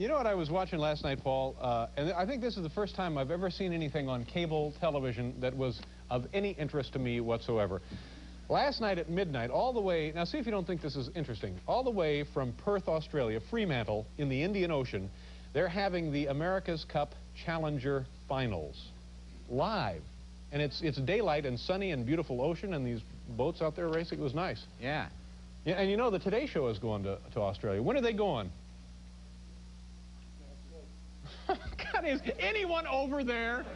You know what I was watching last night, Paul? And I think this is the first time I've ever seen anything on cable television that was of any interest to me whatsoever. Last night at midnight, all the way, now see if you don't think this is interesting, all the way from Perth, Australia, Fremantle, in the Indian Ocean, they're having the America's Cup Challenger Finals live. And it's daylight and sunny and beautiful ocean and these boats out there racing. It was nice. Yeah. Yeah, and you know the Today Show is going to Australia. When are they going? God, is anyone over there?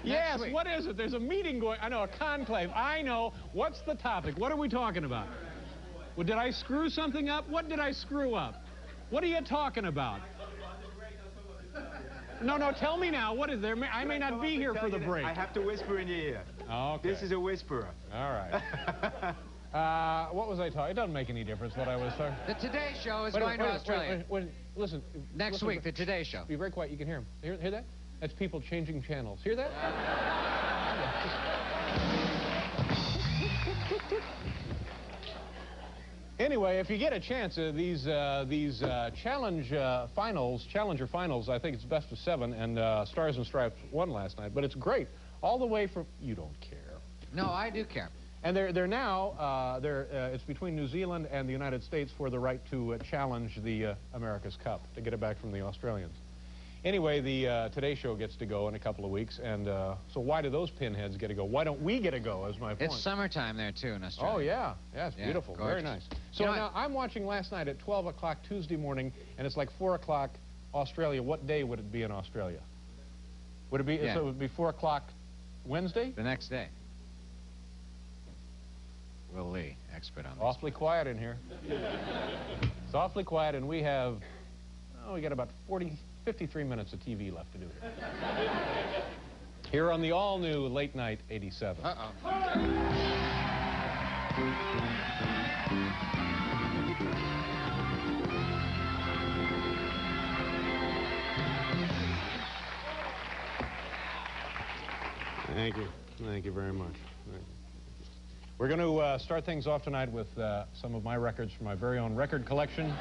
Yes, what is it? There's a meeting going. I know, a conclave. I know. What's the topic? What are we talking about? Well, did I screw something up? What did I screw up? What are you talking about? No, tell me now. What is there? I may not be here for the break. I have to whisper in your ear. Okay. This is a whisperer. All right. What was I talking? It doesn't make any difference what I was talking. The Today Show is going to Australia. Wait, listen. Next week, the Today Show. Be very quiet. You can hear him. Hear that? That's people changing channels. Hear that? Anyway, if you get a chance, these Challenger finals, I think it's best of 7, and Stars and Stripes won last night. But it's great, all the way from. You don't care. No, I do care. And they're now it's between New Zealand and the United States for the right to challenge the America's Cup to get it back from the Australians. Anyway, the Today Show gets to go in a couple of weeks, and so why do those pinheads get to go? Why don't we get to go, is my point. It's summertime there, too, in Australia. Oh, yeah. Yeah, it's beautiful. Gorgeous. Very nice. So now I'm watching last night at 12 o'clock Tuesday morning, and it's like 4 o'clock Australia. What day would it be in Australia? Would it be, so it would be 4 o'clock Wednesday? The next day. Will Lee, expert on this. Awfully quiet in here. It's awfully quiet, and we have, we got about 53 minutes of TV left to do here. Here on the all-new Late Night 87. Uh-oh. Thank you. Thank you very much. We're going to start things off tonight with some of my records from my very own record collection.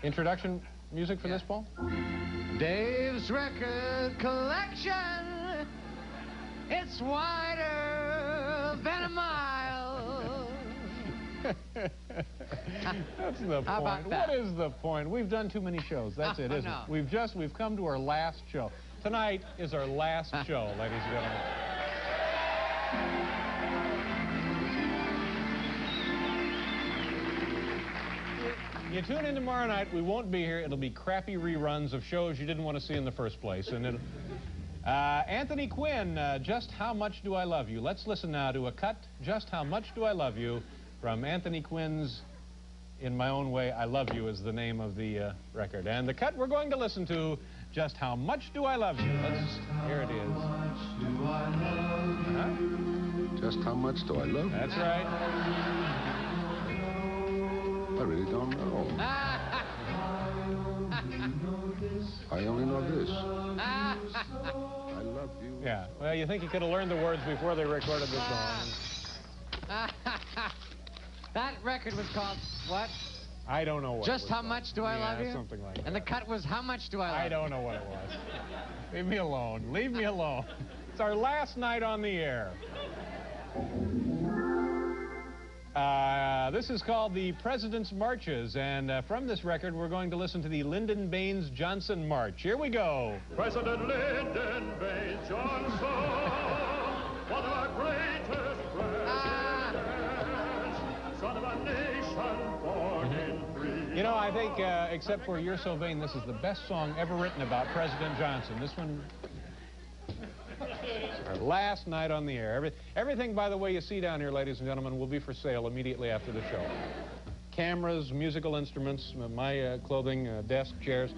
Introduction music for this, Paul? Dave's record collection. It's wider than a mile. That's the point. How about that? What is the point? We've done too many shows. That's it, isn't it? We've come to our last show. Tonight is our last show, ladies and gentlemen. You tune in tomorrow night, we won't be here. It'll be crappy reruns of shows you didn't want to see in the first place. And Anthony Quinn, Just How Much Do I Love You? Let's listen now to a cut, Just How Much Do I Love You, from Anthony Quinn's In My Own Way, I Love You is the name of the record. And the cut we're going to listen to, Just How Much Do I Love You? Here it is. Just how much do I love you? That's right. I really don't know. I only know this. I love you. Yeah. Well, you think you could have learned the words before they recorded the song. That record was called what? I don't know what Just How Much Do I Love You? Something like that. And the cut was How Much Do I Love You? I don't know what it was. Leave me alone. Leave me alone. It's our last night on the air. This is called the President's Marches, and from this record, we're going to listen to the Lyndon Baines Johnson March. Here we go. President Lyndon Baines Johnson, one of our greatest presidents, son of a nation born in freedom. You know, I think, except for You're So Vain, this is the best song ever written about President Johnson. This one... Our last night on the air. Everything, by the way, you see down here, ladies and gentlemen, will be for sale immediately after the show. Cameras, musical instruments, my clothing, desk, chairs.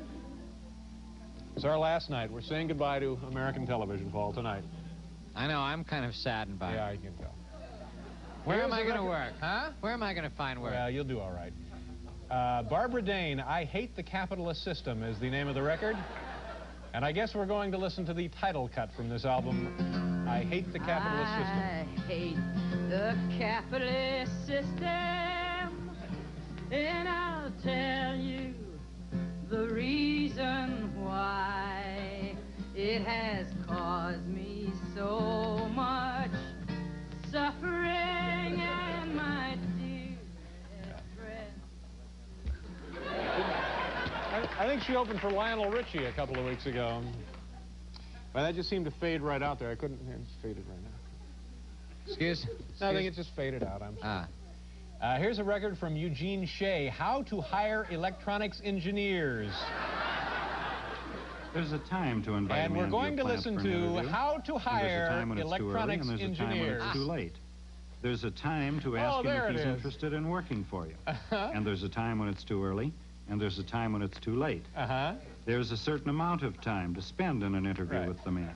It's our last night. We're saying goodbye to American television, Paul, tonight. I know, I'm kind of saddened by it. Yeah, I can tell. Where am I going to work? Huh? Where am I going to find work? Well, you'll do all right. Barbara Dane, I Hate the Capitalist System is the name of the record. And I guess we're going to listen to the title cut from this album, I Hate the Capitalist System. I hate the capitalist system, and I'll tell you I think she opened for Lionel Richie a couple of weeks ago. But that just seemed to fade right out there. I couldn't... It's faded right now. Excuse? No, I think it just faded out. I'm sorry. Here's a record from Eugene Shea. How to hire electronics engineers. There's a time to invite and we're going to listen to How to Hire Electronics Engineers. There's a time when it's too late. There's a time to ask him if he's interested in working for you. And there's a time when it's too early, and there's a time when it's too late. There's a certain amount of time to spend in an interview with the man.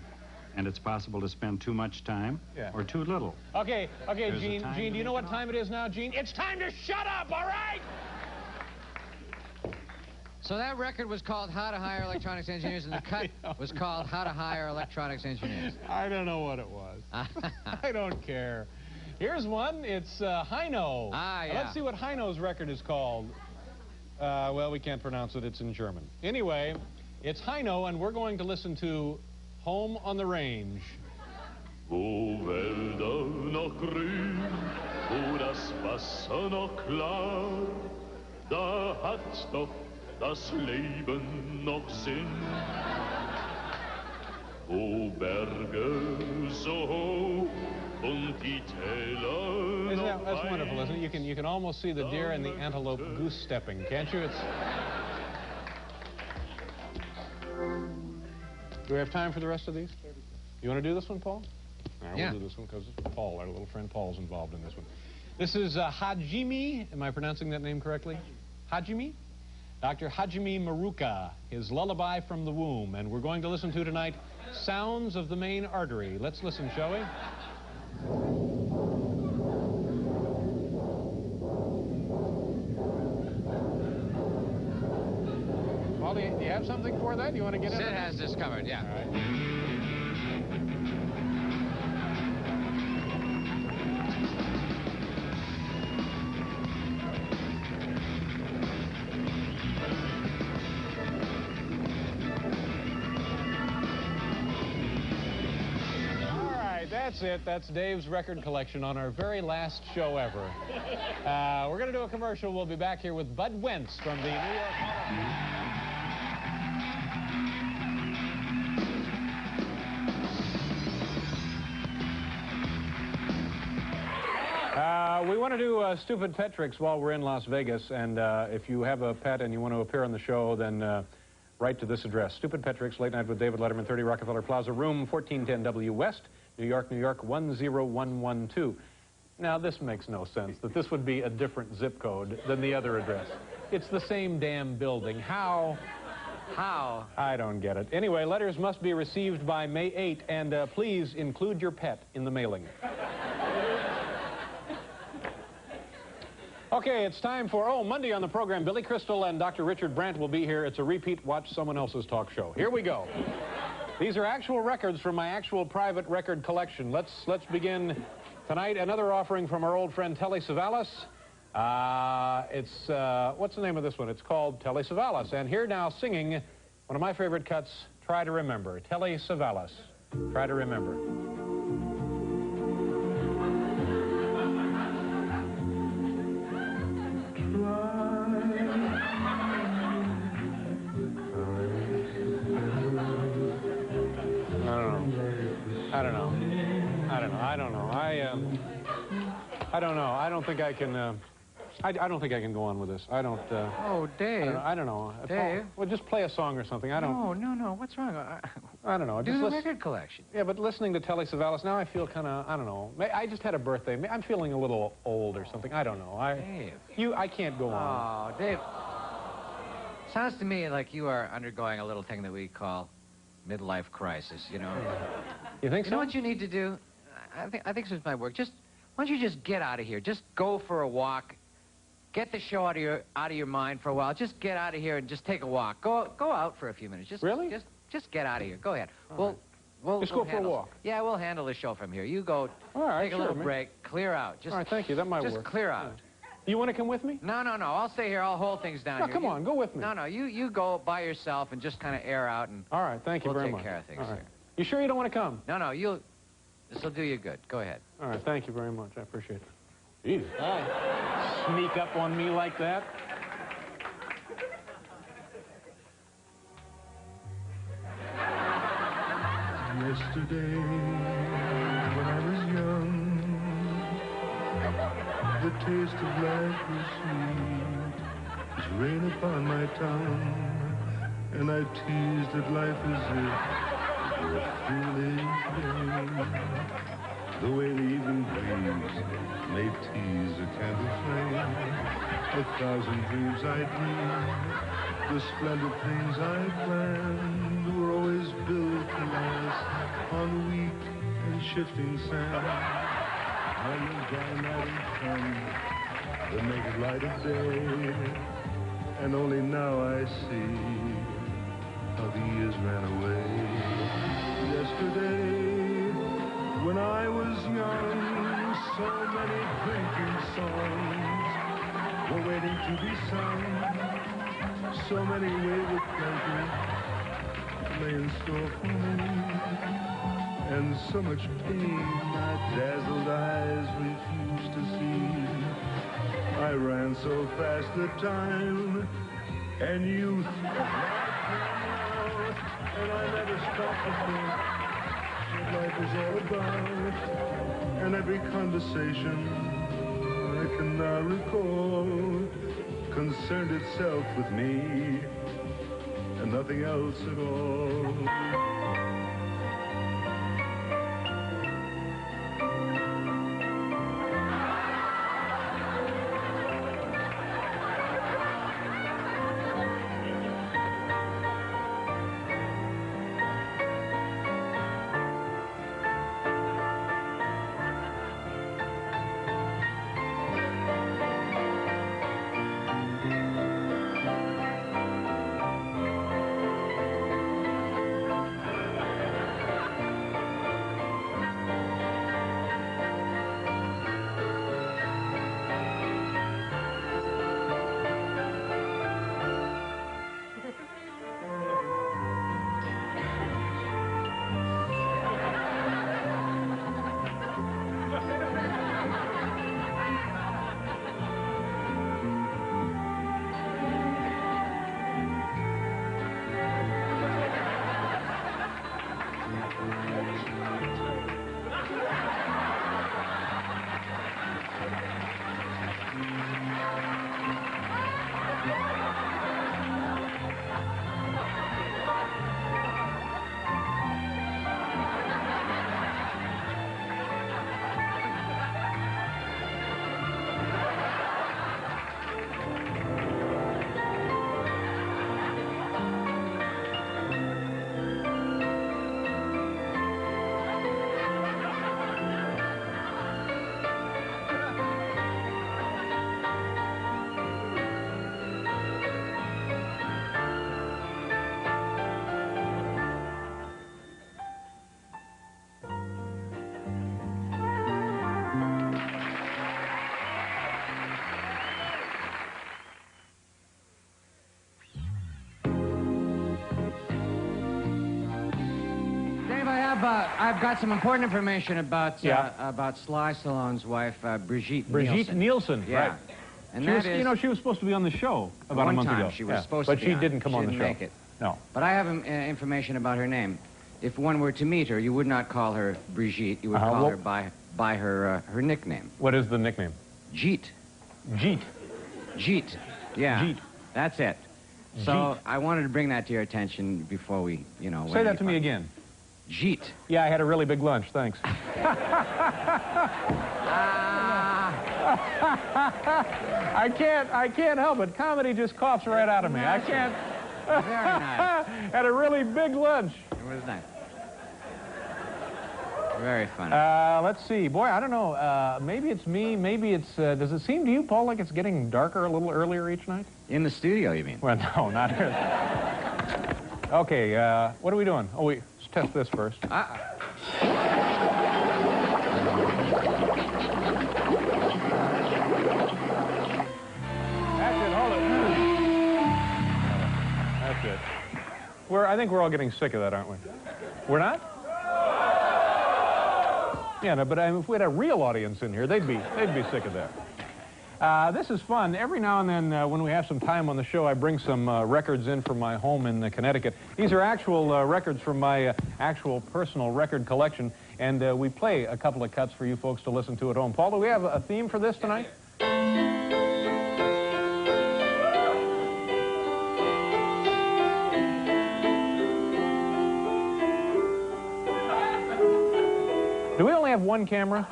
And it's possible to spend too much time or too little. Okay, Gene, do you know what time it is now, Gene? It's time to shut up, all right? So that record was called How to Hire Electronics Engineers, and the cut was called How to Hire Electronics Engineers. I don't know what it was. I don't care. Here's one. It's Heino. Let's see what Heino's record is called. Well, we can't pronounce it. It's in German. Anyway, it's Heino, and we're going to listen to Home on the Range. Wo Wälder noch grün, wo das Wasser noch klar, da hat doch das Leben noch Sinn. Wo Berge so hoch und die Täler noch That's wonderful, isn't it? You can almost see the deer and the antelope goose-stepping, can't you? Do we have time for the rest of these? You want to do this one, Paul? All right, we'll do this one because Paul, our little friend Paul's involved in this one. This is Hajime. Am I pronouncing that name correctly? Hajime? Dr. Hajime Maruka, his Lullaby from the Womb. And we're going to listen to tonight Sounds of the Main Artery. Let's listen, shall we? Paul, do you have something for that? You want to get in? Sid has this covered, yeah. All right. That's it. That's Dave's record collection on our very last show ever. We're going to do a commercial. We'll be back here with Bud Wentz from the New York we want to do Stupid Pet Tricks while we're in Las Vegas, and if you have a pet and you want to appear on the show, then write to this address. Stupid Pet Tricks, Late Night with David Letterman, 30 Rockefeller Plaza, room 1410 W West, New York, 10112. Now, this makes no sense, that this would be a different zip code than the other address. It's the same damn building. How? How? I don't get it. Anyway, letters must be received by May 8, and please include your pet in the mailing. Okay, it's time for, Monday on the program, Billy Crystal and Dr. Richard Brandt will be here. It's a repeat Watch Someone Else's talk show. Here we go. These are actual records from my actual private record collection. Let's begin tonight. Another offering from our old friend Telly Savales. What's the name of this one? It's called Telly Savales. And here now singing one of my favorite cuts, Try to Remember. Telly Savales. Try to Remember. I don't know. I don't think I can. I don't think I can go on with this. I don't. Oh, Dave. I don't know. Dave. Well, just play a song or something. I don't. No. What's wrong? I don't know. Do the record collection. Yeah, but listening to Telly Savalas now, I feel kind of. I don't know. I just had a birthday. I'm feeling a little old or something. I don't know. Dave. I can't go on. Oh, Dave. Sounds to me like you are undergoing a little thing that we call midlife crisis. You know. You think so? You know what you need to do? I think this might work. Why don't you just get out of here? Just go for a walk. Get the show out of your mind for a while. Just get out of here and just take a walk. Go out for a few minutes. Really? Just get out of here. Go ahead. We'll just go for a walk. Yeah, we'll handle the show from here. You go. All right, take a little break. Clear out. All right, thank you. That might work. Just clear out. You want to come with me? No. I'll stay here. I'll hold things down No, here. come on. Go with me. No. You go by yourself and just kind of air out. And all right, thank you very much. We'll take care of things here. You sure you don't want to come? No. This will do you good. Go ahead. All right, thank you very much. I appreciate it. Jeez. Sneak up on me like that. Yesterday, when I was young, the taste of life was sweet as rain upon my tongue, and I teased at life as if it were a foolish game. The way the evening breeze may tease a candle flame, 1,000 dreams I dreamed, the splendid things I planned were always built to last on weak and shifting sand. On the dry night and sun, the naked light of day, and only now I see how the years ran away. Yesterday, when I was young, so many drinking songs were waiting to be sung. So many wayward pleasures lay in store for me, and so much pain my dazzled eyes refused to see. I ran so fast that time and youth and I never stopped to think what life is all about, and every conversation I can now recall concerned itself with me and nothing else at all. I've got some important information about Sly Stallone's wife, Bridget Nielsen, yeah. right. And she was, you know, she was supposed to be on the show about a month ago. She was supposed to be but she didn't come on the show. She didn't make it. No. But I have information about her name. If one were to meet her, you would not call her Brigitte. You would call her by her nickname. What is the nickname? Jeet. Jeet. Jeet. Yeah. Jeet. That's it. So Jeet. I wanted to bring that to your attention before we, you know. Say that to me again. Jeet. Yeah, I had a really big lunch. Thanks. I can't help it. Comedy just coughs right out of me. I can't. Very nice. Had a really big lunch. It was nice. Very funny. Let's see. Boy, I don't know. Maybe it's me. Maybe it's... does it seem to you, Paul, like it's getting darker a little earlier each night? In the studio, you mean? Well, no, not here. Okay, what are we doing? Oh, let's test this first. That's it. Hold it. That's it. I think we're all getting sick of that, aren't we? We're not? Yeah, no, but if we had a real audience in here, they'd be sick of that. This is fun. Every now and then, when we have some time on the show, I bring some records in from my home in Connecticut. These are actual records from my actual personal record collection, and we play a couple of cuts for you folks to listen to at home. Paul, do we have a theme for this tonight? Do we only have one camera?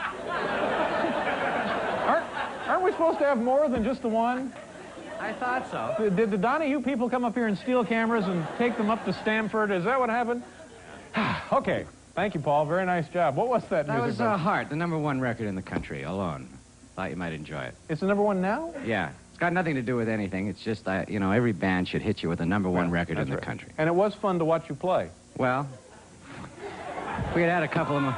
Aren't we supposed to have more than just the one? I thought so. Did the Donahue people come up here and steal cameras and take them up to Stamford? Is that what happened? Okay. Thank you, Paul. Very nice job. What was that music? That was Heart, the #1 record in the country, alone. Thought you might enjoy it. It's the #1 now? Yeah. It's got nothing to do with anything. It's just, you know, every band should hit you with a #1 record in the country. And it was fun to watch you play. Well, we had a couple of them.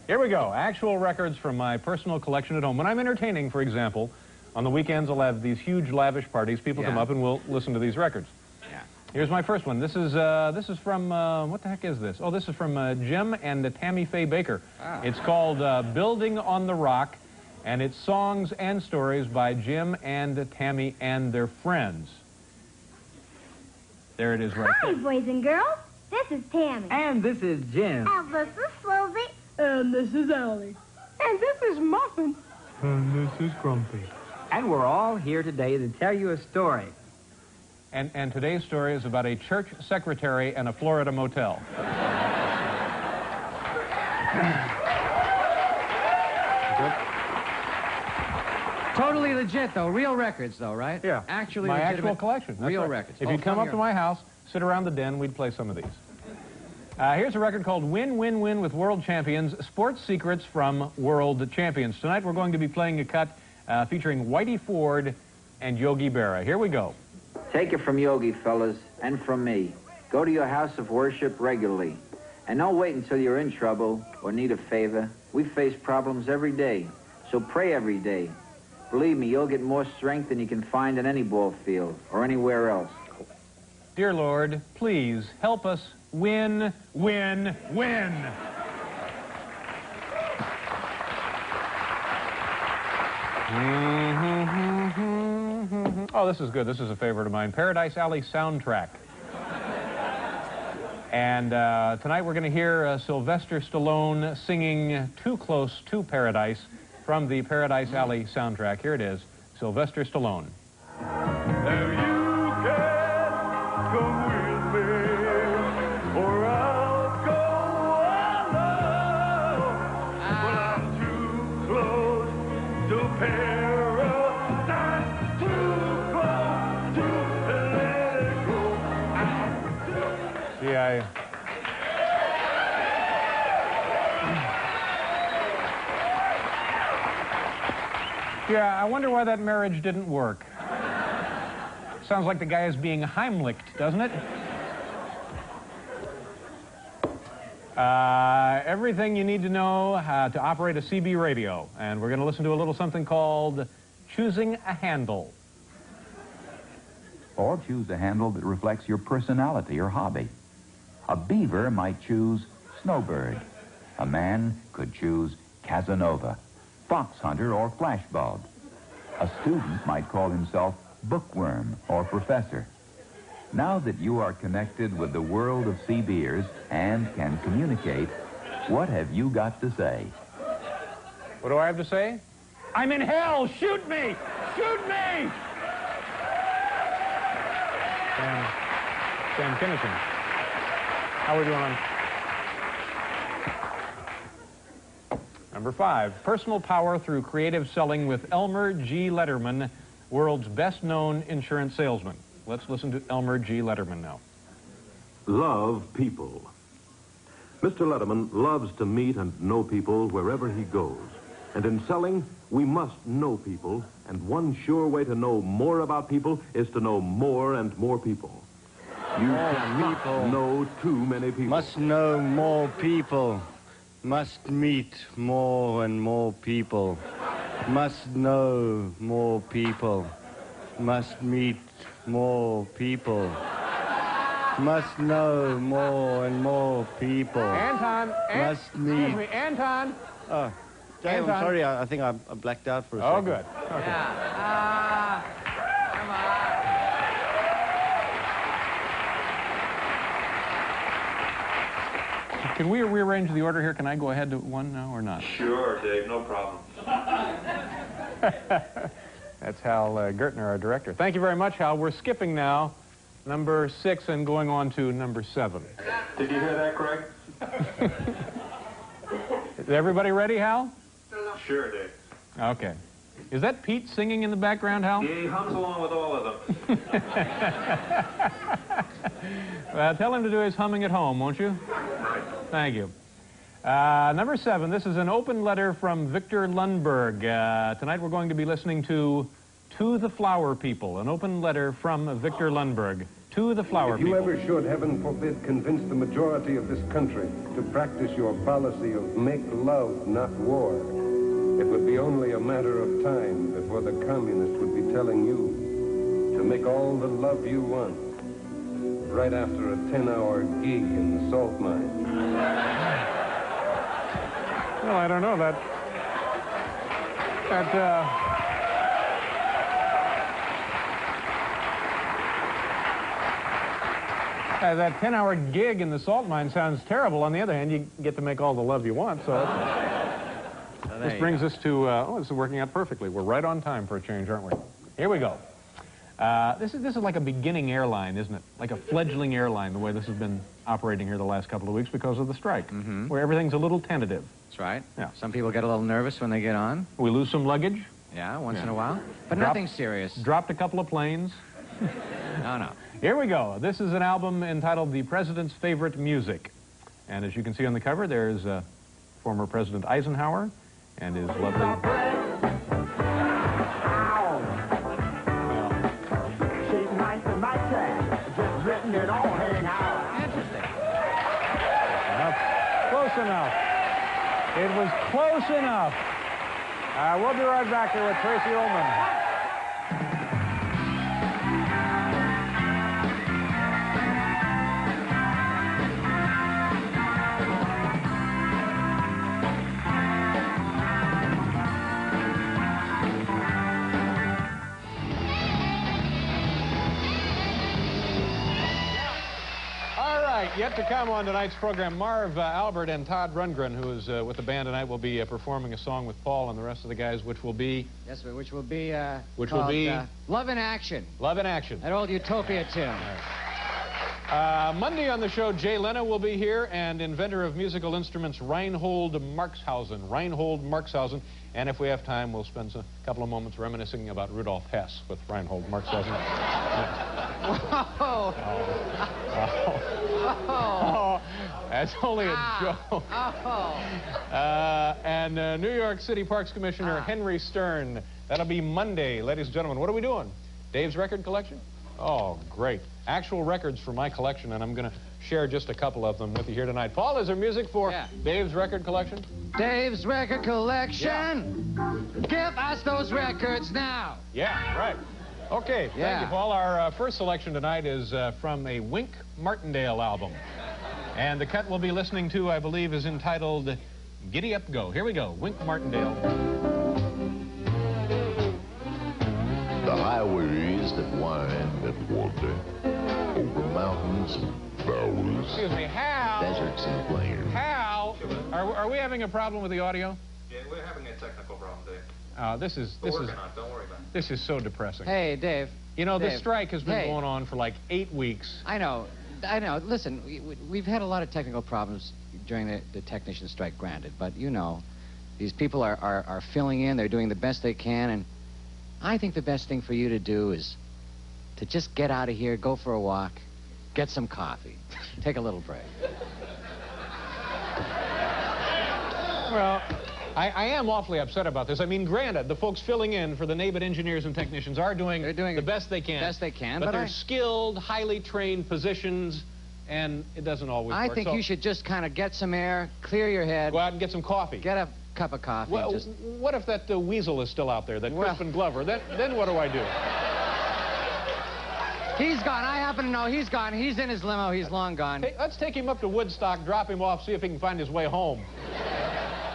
Here we go. Actual records from my personal collection at home. When I'm entertaining, for example, on the weekends I'll have these huge lavish parties. People come up and we'll listen to these records. Yeah. Here's my first one. This is from, what the heck is this? Oh, this is from Jim and Tammy Faye Bakker. Oh. It's called Building on the Rock, and it's songs and stories by Jim and Tammy and their friends. There it is right there. Hi, boys and girls. This is Tammy. And this is Jim. And this is Susie. And this is Allie. And this is Muffin. And this is Grumpy. And we're all here today to tell you a story. And today's story is about a church secretary and a Florida motel. Totally legit, though. Real records, though, right? Yeah. Actually my legitimate actual collection. That's real right. records. If you'd come up to my house, sit around the den, we'd play some of these. Here's a record called Win, Win, Win with World Champions, Sports Secrets from World Champions. Tonight we're going to be playing a cut featuring Whitey Ford and Yogi Berra. Here we go. Take it from Yogi, fellas, and from me. Go to your house of worship regularly. And don't wait until you're in trouble or need a favor. We face problems every day, so pray every day. Believe me, you'll get more strength than you can find in any ball field or anywhere else. Dear Lord, please help us win, win, win. Oh, this is good. This is a favorite of mine. Paradise Alley soundtrack. And tonight we're going to hear Sylvester Stallone singing Too Close to Paradise from the Paradise Alley soundtrack. Here it is, Sylvester Stallone. There you can come with me, or I'll go alone. But I'm too close to paradise, too close to let it go. Yeah, I wonder why that marriage didn't work. Sounds like the guy is being Heimlicked, doesn't it? Everything you need to know to operate a CB radio. And we're going to listen to a little something called Choosing a Handle. Or choose a handle that reflects your personality or hobby. A beaver might choose Snowbird. A man could choose Casanova, Fox Hunter, or Flashbulb. A student might call himself Bookworm or Professor. Now that you are connected with the world of CBers and can communicate, what have you got to say? What do I have to say? I'm in hell! Shoot me! Shoot me! Sam Kinison. How are we doing on? Number 5, personal power through creative selling with Elmer G. Letterman, world's best-known insurance salesman. Let's listen to Elmer G. Letterman now. Love people. Mr. Letterman loves to meet and know people wherever he goes. And in selling, we must know people, and one sure way to know more about people is to know more and more people. You cannot know too many people. Must know more people. Must meet more and more people. Must know more people. Must meet more people. Must know more and more people. Anton! Must meet. Excuse me, Anton! Dave, I'm Anton? sorry. I think I blacked out for a second. Oh, good. Okay. Yeah. Come on. Can we rearrange the order here? Can I go ahead to one now or not? Sure, Dave, no problem. That's Hal Gertner, our director. Thank you very much, Hal. We're skipping now number 6 and going on to number 7. Did you hear that, Craig? Is everybody ready, Hal? Sure, Dave. Okay. Is that Pete singing in the background, Hal? Yeah, he hums along with all of them. Well, tell him to do his humming at home, won't you? Thank you. Number 7, this is an open letter from Victor Lundberg. Tonight we're going to be listening to the Flower People, an open letter from Victor Lundberg. To the Flower If you People. ever should, heaven forbid, convince the majority of this country to practice your policy of make love, not war, it would be only a matter of time before the communists would be telling you to make all the love you want right after a 10-hour gig in the salt mine. Well, I don't know. That that 10-hour gig in the salt mine sounds terrible. On the other hand, you get to make all the love you want, so... This brings us to... this is working out perfectly. We're right on time for a change, aren't we? Here we go. This is like a beginning airline, isn't it? Like a fledgling airline, the way this has been operating here the last couple of weeks because of the strike, where everything's a little tentative. That's right. Yeah. Some people get a little nervous when they get on. We lose some luggage. Yeah, once in a while. But nothing serious. Dropped a couple of planes. No. Here we go. This is an album entitled The President's Favorite Music. And as you can see on the cover, there's former President Eisenhower and his lovely... Interesting. Close enough. It was close enough. We'll be right back here with Tracy Ullman. Yet to come on tonight's program, Marv Albert and Todd Rundgren, who is with the band tonight, will be performing a song with Paul and the rest of the guys, which will be... Yes, which will be... called, Love in Action. Love in Action. That old Utopia tune. Monday on the show, Jay Leno will be here, and inventor of musical instruments, Reinhold Marxhausen. And if we have time, we'll spend a couple of moments reminiscing about Rudolf Hess with Reinhold Marxhausen. Whoa! Oh, that's only a joke. And New York City Parks Commissioner Henry Stern. That'll be Monday, ladies and gentlemen. What are we doing? Dave's record collection? Oh, great. Actual records for my collection, and I'm going to share just a couple of them with you here tonight. Paul, is there music for Dave's record collection? Dave's record collection. Yeah. Give us those records now. Yeah, right. Okay, thank you, Paul. Our first selection tonight is from a Wink Martindale album. And the cut we'll be listening to, I believe, is entitled Giddy Up Go. Here we go, Wink Martindale. The highways that wind and wander over mountains and valleys. Excuse me, Hal. Deserts and plains. Hal, are we having a problem with the audio? Yeah, we're having a technical problem, Dave. This is Don't worry about it. This is so depressing. Hey, Dave. You know, Dave. this strike has been going on for like 8 weeks. I know. Listen, we've had a lot of technical problems during the technician strike, granted, but you know, these people are filling in. They're doing the best they can, and I think the best thing for you to do is to just get out of here, go for a walk, get some coffee, take a little break. Well, I am awfully upset about this. I mean, granted, the folks filling in for the NABIT engineers and technicians are doing the best they can. Best they can, but they're skilled, highly trained positions, and it doesn't always work. I think you should just kind of get some air, clear your head. Go out and get some coffee. Get a cup of coffee. Well, what if that weasel is still out there, that Crispin Glover? Then what do I do? He's gone. I happen to know he's gone. He's in his limo. He's long gone. Hey, let's take him up to Woodstock, drop him off, see if he can find his way home.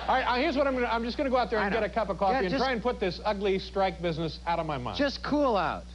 All right, here's what I'm just going to go out there and get a cup of coffee and try and put this ugly strike business out of my mind. Just cool out.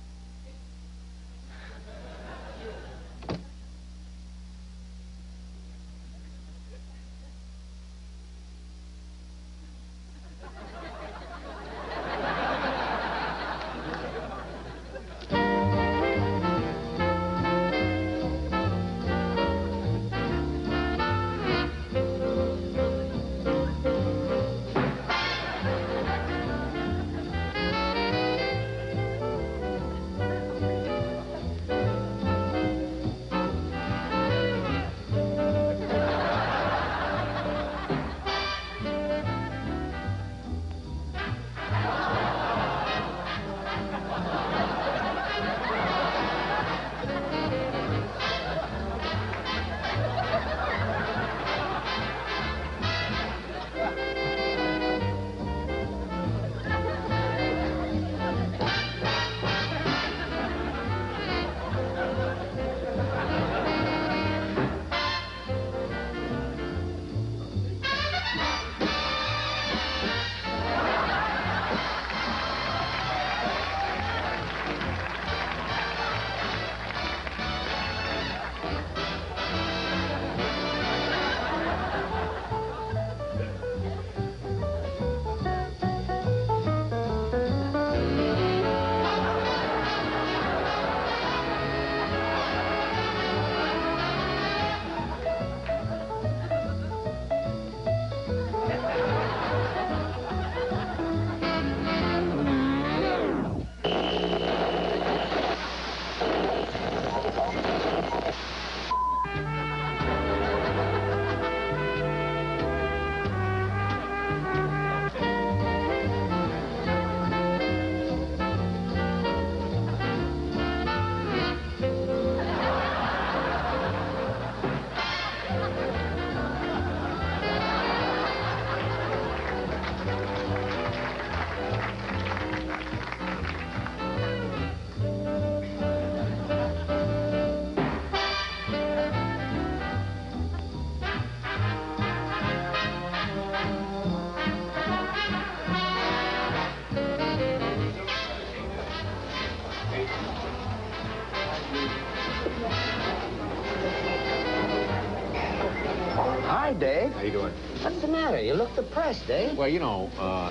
Hi, Dave. How you doing? What's the matter? You look depressed, Dave. Well, you know,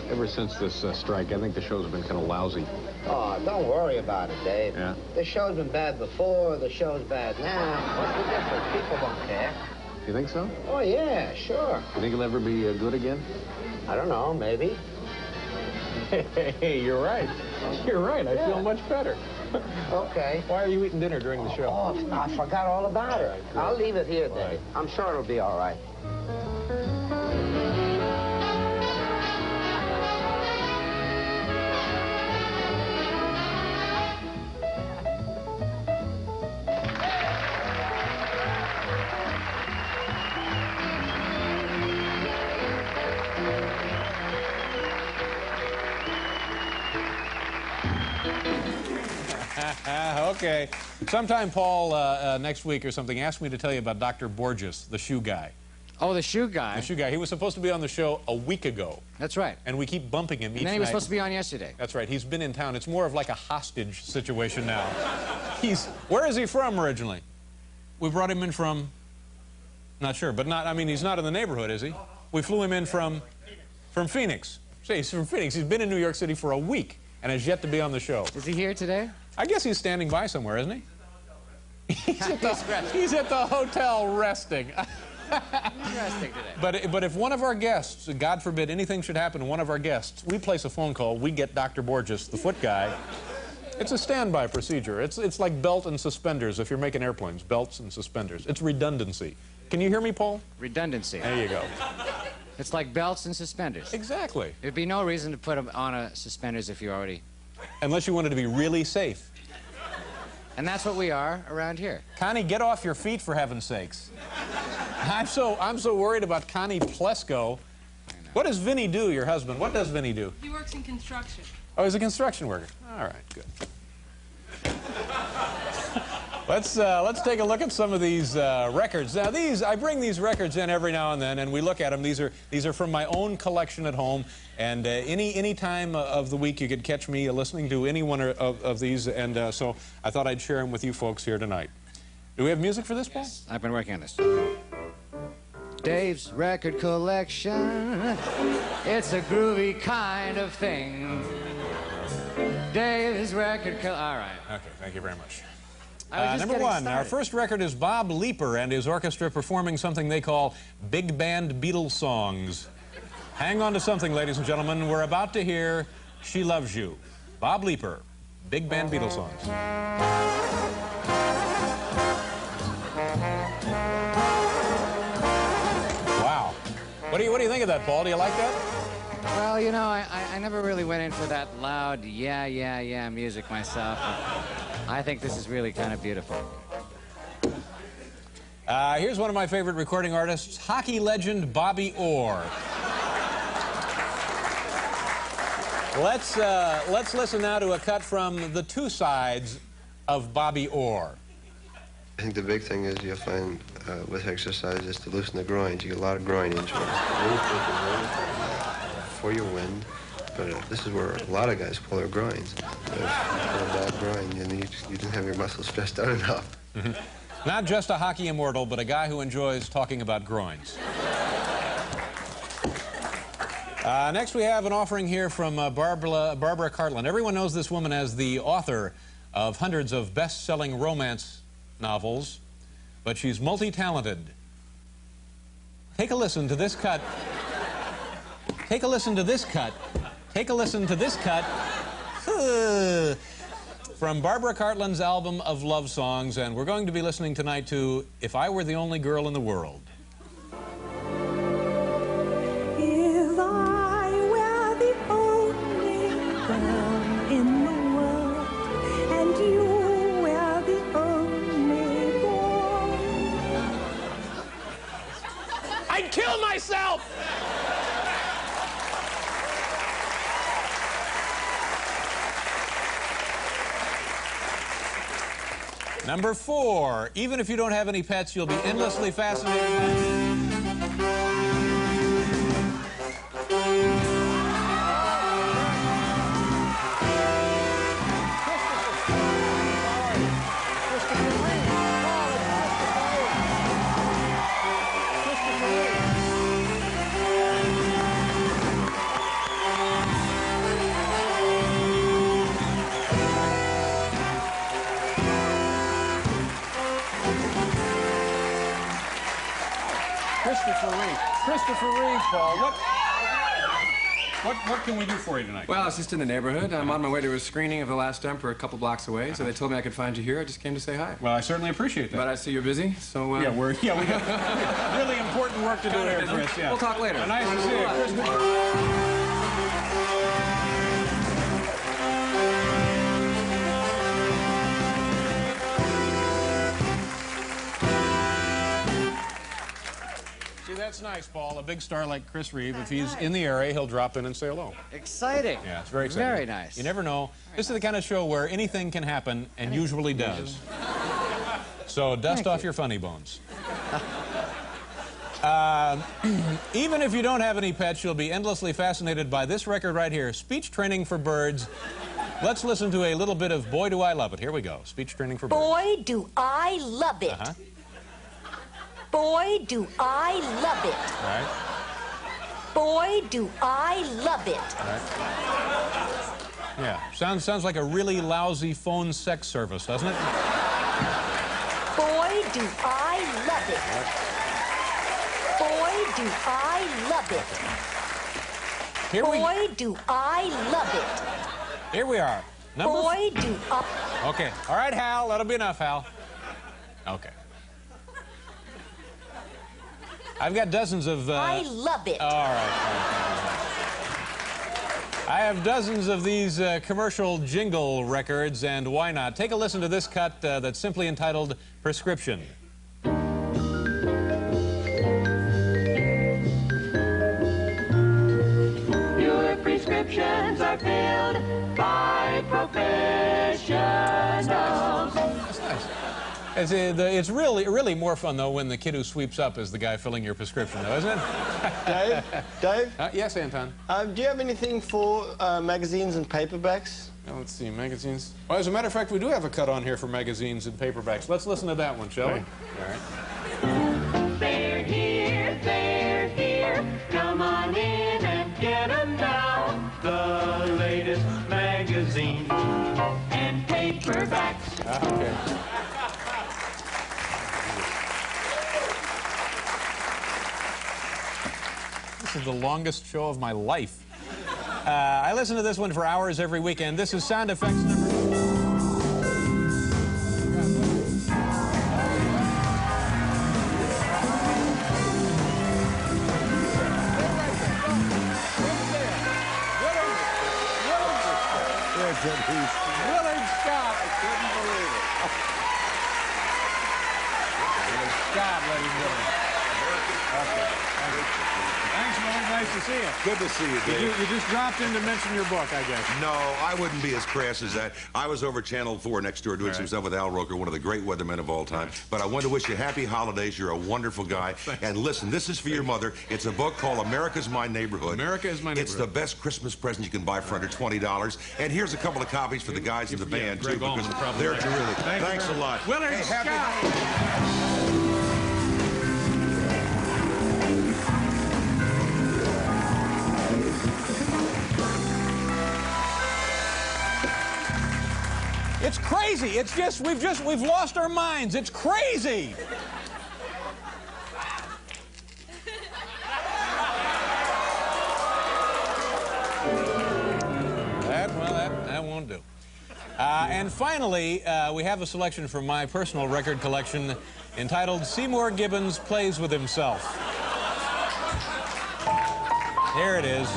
ever since this strike, I think the show's been kind of lousy. Oh, don't worry about it, Dave. Yeah? The show's been bad before, the show's bad now. What's the difference? People don't care. You think so? Oh, yeah, sure. You think it'll ever be good again? I don't know, maybe. Hey, you're right. You're right. I feel much better. Okay. Why are you eating dinner during the show? Oh, I forgot all about it. I'll leave it here, Dave. I'm sure it'll be all right. Okay. Sometime, Paul, next week or something, asked me to tell you about Dr. Borges, the shoe guy. Oh, the shoe guy? The shoe guy. He was supposed to be on the show a week ago. That's right. And we keep bumping him each night. And then he was supposed to be on yesterday. That's right. He's been in town. It's more of like a hostage situation now. Where is he from originally? We brought him in from, not sure, but not, I mean, he's not in the neighborhood, is he? We flew him in from Phoenix. See, he's from Phoenix. He's been in New York City for a week and has yet to be on the show. Is he here today? I guess he's standing by somewhere, isn't he? He's at the hotel resting. He's resting today. But if one of our guests, God forbid anything should happen to one of our guests, we place a phone call, we get Dr. Borges, the foot guy. It's a standby procedure. It's like belt and suspenders if you're making airplanes, belts and suspenders. It's redundancy. Can you hear me, Paul? Redundancy. There you go. It's like belts and suspenders. Exactly. There'd be no reason to put them on a suspenders if you already... Unless you wanted to be really safe. And that's what we are around here. Connie, get off your feet, for heaven's sakes. I'm so worried about Connie Plesko. What does Vinny do, your husband? What does Vinny do? He works in construction. Oh, he's a construction worker. All right, good. Let's take a look at some of these records. Now, I bring these records in every now and then, and we look at them. These are from my own collection at home, and any time of the week you could catch me listening to any one of these, and so I thought I'd share them with you folks here tonight. Do we have music for this, Paul? Yes, I've been working on this. Dave's record collection, it's a groovy kind of thing. Dave's record collection. All right. Okay, thank you very much. Number one, started. our first record is Bob Leaper and his orchestra performing something they call big band Beatles songs. Hang on to something, ladies and gentlemen. We're about to hear She Loves You. Bob Leaper, big band Beatles songs. Wow. What do you think of that, Paul? Do you like that? Well, you know, I never really went in for that loud yeah music myself. I think this is really kind of beautiful. Here's one of my favorite recording artists, hockey legend Bobby Orr. Let's listen now to a cut from the two sides of Bobby Orr. I think the big thing is you'll find with exercise is to loosen the groins. You get a lot of groin injury. For your wind, but this is where a lot of guys pull their groins. If you pull a bad groin, you didn't have your muscles stressed out enough. Mm-hmm. Not just a hockey immortal, but a guy who enjoys talking about groins. Next we have an offering here from Barbara Cartland. Everyone knows this woman as the author of hundreds of best-selling romance novels, but she's multi-talented. Take a listen to this cut. Take a listen to this cut. Take a listen to this cut. From Barbara Cartland's album of love songs, and we're going to be listening tonight to If I Were the Only Girl in the World. If I were the only girl in the world, and you were the only boy, I'd kill myself! Number 4, even if you don't have any pets, you'll be endlessly fascinated by... Christopher Reeve, Paul, what can we do for you tonight? Well, I was just in the neighborhood. I'm on my way to a screening of The Last Emperor a couple blocks away, so they told me I could find you here. I just came to say hi. Well, I certainly appreciate that. But I see you're busy, so... we got really important work to do here, Chris. Yeah. We'll talk later. Nice to see you, Christopher. That's nice, Paul. A big star like Chris Reeve, if he's in the area, he'll drop in and say hello. Exciting. Yeah, it's very exciting. Very nice. You never know. This is the kind of show where anything can happen, and usually does. So dust off your funny bones. Even if you don't have any pets, you'll be endlessly fascinated by this record right here, Speech Training for Birds. Let's listen to a little bit of Boy Do I Love It. Here we go. Speech Training for Birds. Boy, do I love it. Uh-huh. Boy, do I love it. All right. Boy, do I love it. All right. Yeah, sounds like a really lousy phone sex service, doesn't it? Boy, do I love it. Boy, do I love it. Boy, do I love it. Here we are. Boy, do I... Okay. All right, Hal. That'll be enough, Hal. Okay. I've got dozens of... I love it. All right. I have dozens of these commercial jingle records, and why not? Take a listen to this cut that's simply entitled Prescription. Your prescriptions are filled by professionals. That's nice. It's really more fun, though, when the kid who sweeps up is the guy filling your prescription, though, isn't it? Dave? Yes, Anton? Do you have anything for magazines and paperbacks? Let's see, magazines. Well, as a matter of fact, we do have a cut on here for magazines and paperbacks. Let's listen to that one, shall we? All right. They're here, come on in and get 'em now. The latest magazine and paperbacks. Okay. This is the longest show of my life. I listen to this one for hours every weekend. This is sound effects number... Willard Scott. I couldn't believe it. Willard Scott, ladies and gentlemen. Okay. Thanks, Willard. Nice to see you. Good to see you, Dave. You just dropped in to mention your book, I guess. No, I wouldn't be as crass as that. I was over Channel 4 next door doing some stuff with Al Roker, one of the great weathermen of all time. But I want to wish you happy holidays. You're a wonderful guy. And listen, this is for your mother. It's a book called America's My Neighborhood. America is My Neighborhood. It's the best Christmas present you can buy for under $20. And here's a couple of copies for the guys in the band, too, because they're terrific. Thanks a lot. Willard Scott. It's crazy. It's just we've lost our minds. It's crazy. That won't do. And finally, we have a selection from my personal record collection entitled Seymour Gibbons Plays with Himself. Here it is.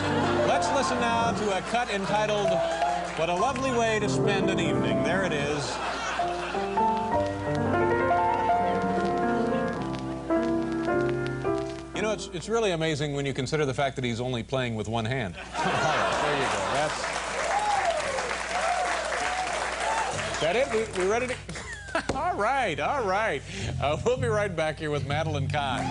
Let's listen now to a cut entitled What a Lovely Way to Spend an Evening. There it is. You know, it's really amazing when you consider the fact that he's only playing with one hand. All right, there you go. Is that it? We ready to... All right. We'll be right back here with Madeline Kahn.